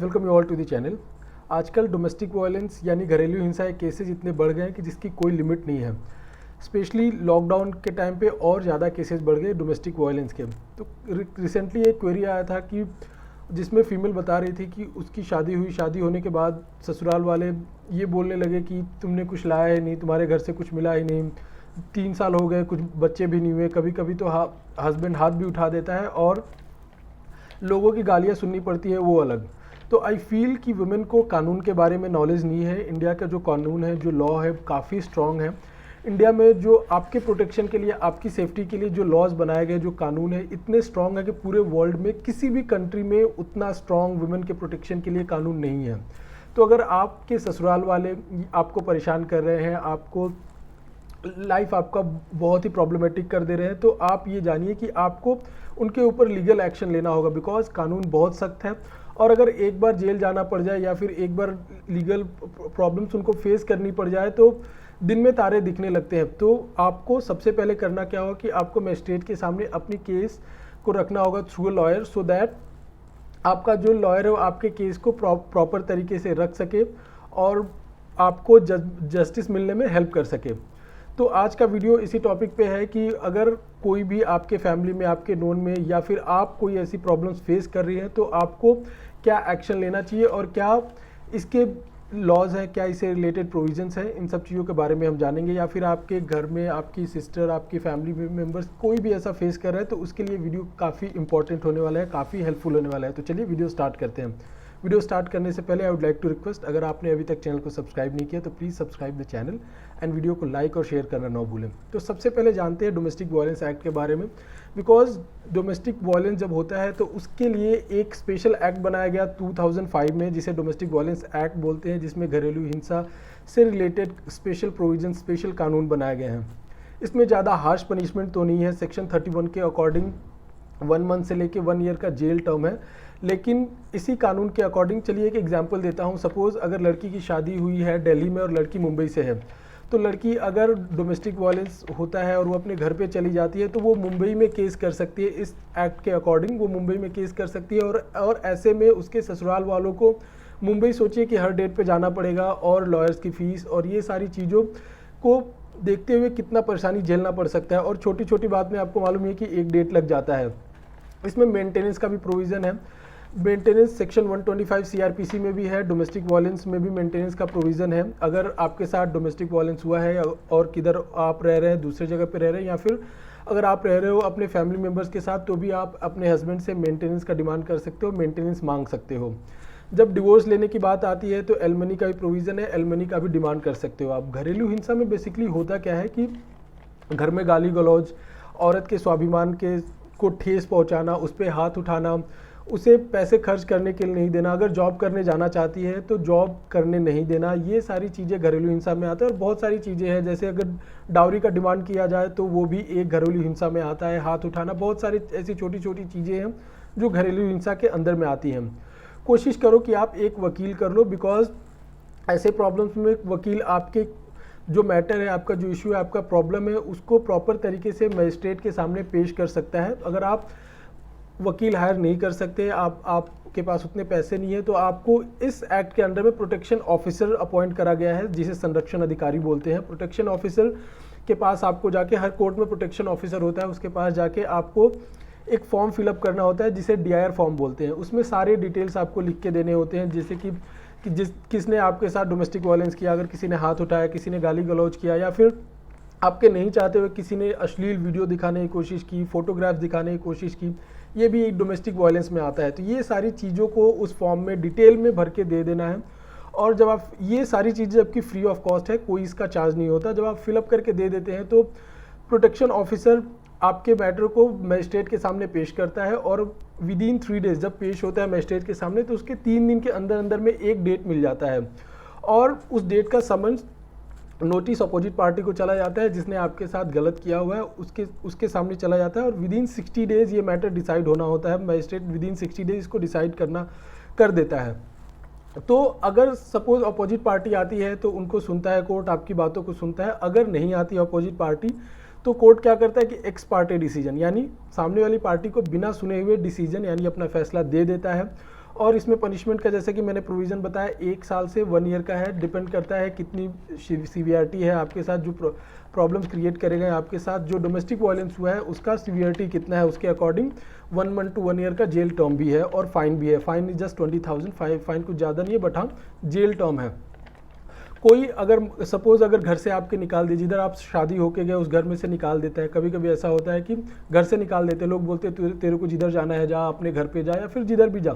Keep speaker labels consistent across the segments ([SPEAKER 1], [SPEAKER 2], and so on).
[SPEAKER 1] Welcome you all to the channel. आजकल domestic violence यानी घरेलू हिंसा के केसेस इतने बढ़ गए हैं कि जिसकी कोई लिमिट नहीं है। स्पेशली लॉकडाउन के टाइम पे और ज़्यादा केसेस बढ़ गए डोमेस्टिक वायलेंस के। तो रिसेंटली एक क्वेरी आया था कि जिसमें फीमेल बता रही थी कि उसकी शादी हुई, शादी होने के बाद ससुराल वाले ये बोलने लगे कि तुमने कुछ लाया ही नहीं, तुम्हारे घर से कुछ मिला ही नहीं, 3 साल हो गए, कुछ बच्चे भी नहीं हुए। कभी कभी तो हस्बैंड हाथ भी उठा देता है और लोगों की गालियाँ सुननी पड़ती है, वो अलग। तो आई फील कि वुमेन को कानून के बारे में नॉलेज नहीं है। इंडिया का जो कानून है, जो लॉ है, काफ़ी स्ट्रॉन्ग है। इंडिया में जो आपके प्रोटेक्शन के लिए, आपकी सेफ्टी के लिए जो लॉज बनाए गए, जो कानून है, इतने स्ट्रॉन्ग है कि पूरे वर्ल्ड में किसी भी कंट्री में उतना स्ट्रॉन्ग वुमेन के प्रोटेक्शन के लिए कानून नहीं है। तो अगर आपके ससुराल वाले आपको परेशान कर रहे हैं, आपको लाइफ आपका बहुत ही प्रॉब्लमेटिक कर दे रहे हैं, तो आप ये जानिए कि आपको उनके ऊपर लीगल एक्शन लेना होगा। बिकॉज कानून बहुत सख्त है और अगर एक बार जेल जाना पड़ जाए या फिर एक बार लीगल प्रॉब्लम्स उनको फेस करनी पड़ जाए तो दिन में तारे दिखने लगते हैं। तो आपको सबसे पहले करना क्या होगा कि आपको मजिस्ट्रेट के सामने अपनी केस को रखना होगा through a lawyer, so that आपका जो लॉयर है वो आपके केस को प्रॉपर तरीके से रख सके और आपको जस्टिस मिलने में हेल्प कर सके। तो आज का वीडियो इसी टॉपिक पे है कि अगर कोई भी आपके फैमिली में, आपके नोन में, या फिर आप कोई ऐसी प्रॉब्लम्स फेस कर रही हैं तो आपको क्या एक्शन लेना चाहिए और क्या इसके लॉज हैं, क्या इससे रिलेटेड प्रोविजंस हैं, इन सब चीज़ों के बारे में हम जानेंगे। या फिर आपके घर में आपकी सिस्टर, आपकी फैमिली मेम्बर्स कोई भी ऐसा फेस कर रहा है तो उसके लिए वीडियो काफ़ी इंपॉर्टेंट होने वाला है, काफ़ी हेल्पफुल होने वाला है। तो चलिए वीडियो स्टार्ट करते हैं। वीडियो स्टार्ट करने से पहले I would like to request, अगर आपने अभी तक चैनल को सब्सक्राइब नहीं किया तो please subscribe the channel and video को लाइक और शेयर करना ना भूलें। तो सबसे पहले जानते हैं डोमेस्टिक वायलेंस एक्ट के बारे में। बिकॉज डोमेस्टिक वायलेंस जब होता है तो उसके लिए एक स्पेशल एक्ट बनाया गया 2005 में, जिसे डोमेस्टिक वायलेंस एक्ट बोलते हैं, जिसमें घरेलू हिंसा से रिलेटेड स्पेशल प्रोविजन, स्पेशल कानून बनाए गए हैं। इसमें ज़्यादा हार्श पनिशमेंट तो नहीं है। सेक्शन 31 के अकॉर्डिंग 1 मंथ से लेके 1 ईयर का जेल टर्म है। लेकिन इसी कानून के अकॉर्डिंग, चलिए एक एग्जांपल देता हूँ। सपोज़ अगर लड़की की शादी हुई है दिल्ली में और लड़की मुंबई से है, तो लड़की अगर डोमेस्टिक वायलेंस होता है और वो अपने घर पे चली जाती है तो वो मुंबई में केस कर सकती है। इस एक्ट के अकॉर्डिंग वो मुंबई में केस कर सकती है और ऐसे में उसके ससुराल वालों को मुंबई, सोचिए कि हर डेट पे जाना पड़ेगा और लॉयर्स की फ़ीस और ये सारी चीज़ों को देखते हुए कितना परेशानी झेलना पड़ सकता है। और छोटी छोटी बात में आपको मालूम है कि एक डेट लग जाता है। इसमें मेंटेनेंस का भी प्रोविज़न है। मेंटेनेंस सेक्शन 125 सीआरपीसी में भी है। डोमेस्टिक वायलेंस में भी मेंटेनेंस का प्रोविज़न है। अगर आपके साथ डोमेस्टिक वायलेंस हुआ है और किधर आप रह रहे हैं, दूसरे जगह पे रह रहे हैं, या फिर अगर आप रह रहे हो अपने फैमिली मेम्बर्स के साथ, तो भी आप अपने हस्बैंड से मेंटेनेंस का डिमांड कर सकते हो, मेंटेनेंस मांग सकते हो। जब डिवोर्स लेने की बात आती है तो एलमनी का भी प्रोविज़न है, एलमनी का भी डिमांड कर सकते हो आप। घरेलू हिंसा में बेसिकली होता क्या है कि घर में गाली गलौज, औरत के स्वाभिमान के को ठेस पहुंचाना, उस पर हाथ उठाना, उसे पैसे खर्च करने के लिए नहीं देना, अगर जॉब करने जाना चाहती है तो जॉब करने नहीं देना, ये सारी चीज़ें घरेलू हिंसा में आता है। और बहुत सारी चीज़ें हैं, जैसे अगर डाउरी का डिमांड किया जाए तो वो भी एक घरेलू हिंसा में आता है। हाथ उठाना, बहुत सारी ऐसी छोटी छोटी चीज़ें हैं जो घरेलू हिंसा के अंदर में आती हैं। कोशिश करो कि आप एक वकील कर लो, बिकॉज ऐसे प्रॉब्लम्स में वकील आपके जो मैटर है, आपका जो इशू है, आपका प्रॉब्लम है, उसको प्रॉपर तरीके से मजिस्ट्रेट के सामने पेश कर सकता है। अगर आप वकील हायर नहीं कर सकते, आपके पास उतने पैसे नहीं है, तो आपको इस एक्ट के अंडर में प्रोटेक्शन ऑफिसर अपॉइंट करा गया है, जिसे संरक्षण अधिकारी बोलते हैं। प्रोटेक्शन ऑफिसर के पास आपको जाके, हर कोर्ट में प्रोटेक्शन ऑफिसर होता है, उसके पास जाके आपको एक फॉर्म फिलअप करना होता है, जिसे DIR फॉर्म बोलते हैं। उसमें सारे डिटेल्स आपको लिख के देने होते हैं, जैसे कि किसने आपके साथ डोमेस्टिक वायलेंस किया, अगर किसी ने हाथ उठाया, किसी ने गाली गलौज किया, या फिर आपके नहीं चाहते हुए किसी ने अश्लील वीडियो दिखाने की कोशिश की, फोटोग्राफ्स दिखाने की कोशिश की, ये भी एक डोमेस्टिक वायलेंस में आता है। तो ये सारी चीज़ों को उस फॉर्म में डिटेल में भर के दे देना है। और जब आप ये सारी चीज़ें, जबकि फ्री ऑफ कॉस्ट है, कोई इसका चार्ज नहीं होता, जब आप फिलअप करके दे देते हैं तो प्रोटेक्शन ऑफिसर आपके मैटर को मजिस्ट्रेट के सामने पेश करता है और विदिन 3 डेज जब पेश होता है मजिस्ट्रेट के सामने, तो उसके 3 दिन के अंदर अंदर में एक डेट मिल जाता है और उस डेट का समन्स नोटिस अपोजिट पार्टी को चला जाता है, जिसने आपके साथ गलत किया हुआ है उसके सामने चला जाता है। और विदिन 60 डेज ये मैटर डिसाइड होना होता है। मजिस्ट्रेट विदिन 60 डेज इसको डिसाइड कर देता है। तो अगर सपोज अपोजिट पार्टी आती है तो उनको सुनता है कोर्ट, आपकी बातों को सुनता है। अगर नहीं आती अपोजिट पार्टी तो कोर्ट क्या करता है कि एक्स पार्टी डिसीजन, यानी सामने वाली पार्टी को बिना सुने हुए डिसीजन यानी अपना फैसला दे देता है और इसमें पनिशमेंट का जैसे कि मैंने प्रोविज़न बताया 1 साल से 1 ईयर का है, डिपेंड करता है कितनी सीवियरिटी है आपके साथ, जो प्रॉब्लम्स क्रिएट करेगा आपके साथ, जो डोमेस्टिक वायलेंस हुआ है उसका सीवियरिटी कितना है उसके अकॉर्डिंग 1 मंथ टू 1 ईयर का जेल टर्म भी है और फाइन भी है। फाइन इज जस्ट 20,000, फाइन कुछ ज़्यादा नहीं है, बट हाँ जेल टर्म है। कोई अगर सपोज अगर घर से आपके निकाल दिए, जिधर आप शादी होके गए उस घर में से निकाल देता है, कभी कभी ऐसा होता है कि घर से निकाल देते, लोग बोलते हैं तेरे को जिधर जाना है जा, अपने घर पे जा या फिर जिधर भी जा।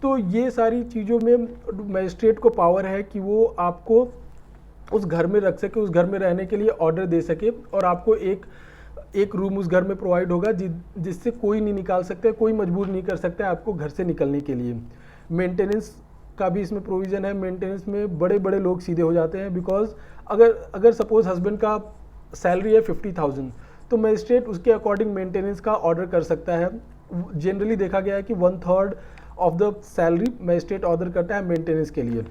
[SPEAKER 1] तो ये सारी चीज़ों में मजिस्ट्रेट को पावर है कि वो आपको उस घर में रख सके, उस घर में रहने के लिए ऑर्डर दे सके, और आपको एक रूम उस घर में प्रोवाइड होगा जिससे कोई नहीं निकाल सकता, कोई मजबूर नहीं कर सकता है आपको घर से निकलने के लिए। मेंटेनेंस का भी इसमें प्रोविज़न है। मेंटेनेंस में बड़े बड़े लोग सीधे हो जाते हैं, बिकॉज अगर सपोज हस्बैंड का सैलरी है 50,000, तो मजिस्ट्रेट उसके अकॉर्डिंग मेंटेनेंस का ऑर्डर कर सकता है। जनरली देखा गया है कि 1/3 of the salary magistrate order करता है मेंटेनेंस के लिए।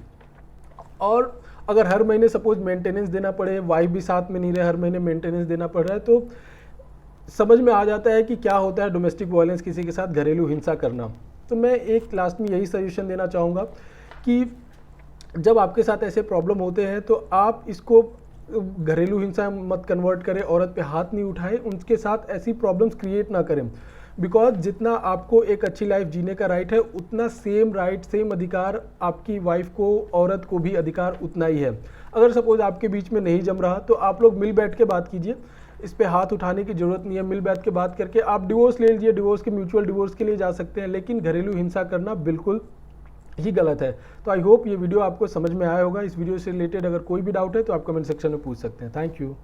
[SPEAKER 1] और अगर हर महीने सपोज मेंटेनेंस देना पड़े, वाइफ भी साथ में नहीं रहे, हर महीने मेंटेनेंस देना पड़ रहा है, तो समझ में आ जाता है कि क्या होता है डोमेस्टिक वायलेंस, किसी के साथ घरेलू हिंसा करना। तो मैं एक लास्ट में यही सजेशन देना चाहूँगा कि जब आपके साथ ऐसे प्रॉब्लम होते हैं तो आप इसको घरेलू हिंसा मत कन्वर्ट करें, औरत पे हाथ नहीं उठाएं, उनके साथ ऐसी प्रॉब्लम्स क्रिएट ना करें। बिकॉज जितना आपको एक अच्छी लाइफ जीने का राइट है, उतना सेम राइट, सेम अधिकार आपकी वाइफ को, औरत को भी अधिकार उतना ही है। अगर सपोज आपके बीच में नहीं जम रहा तो आप लोग मिल बैठ के बात कीजिए, इस पे हाथ उठाने की जरूरत नहीं है। मिल बैठ के बात करके आप डिवोर्स ले लीजिए, डिवोर्स के म्यूचुअल डिवोर्स के लिए जा सकते हैं, लेकिन घरेलू हिंसा करना बिल्कुल ही गलत है। तो आई होप ये वीडियो आपको समझ में आया होगा। इस वीडियो से रिलेटेड अगर कोई भी डाउट है तो आप कमेंट सेक्शन में पूछ सकते हैं। Thank you.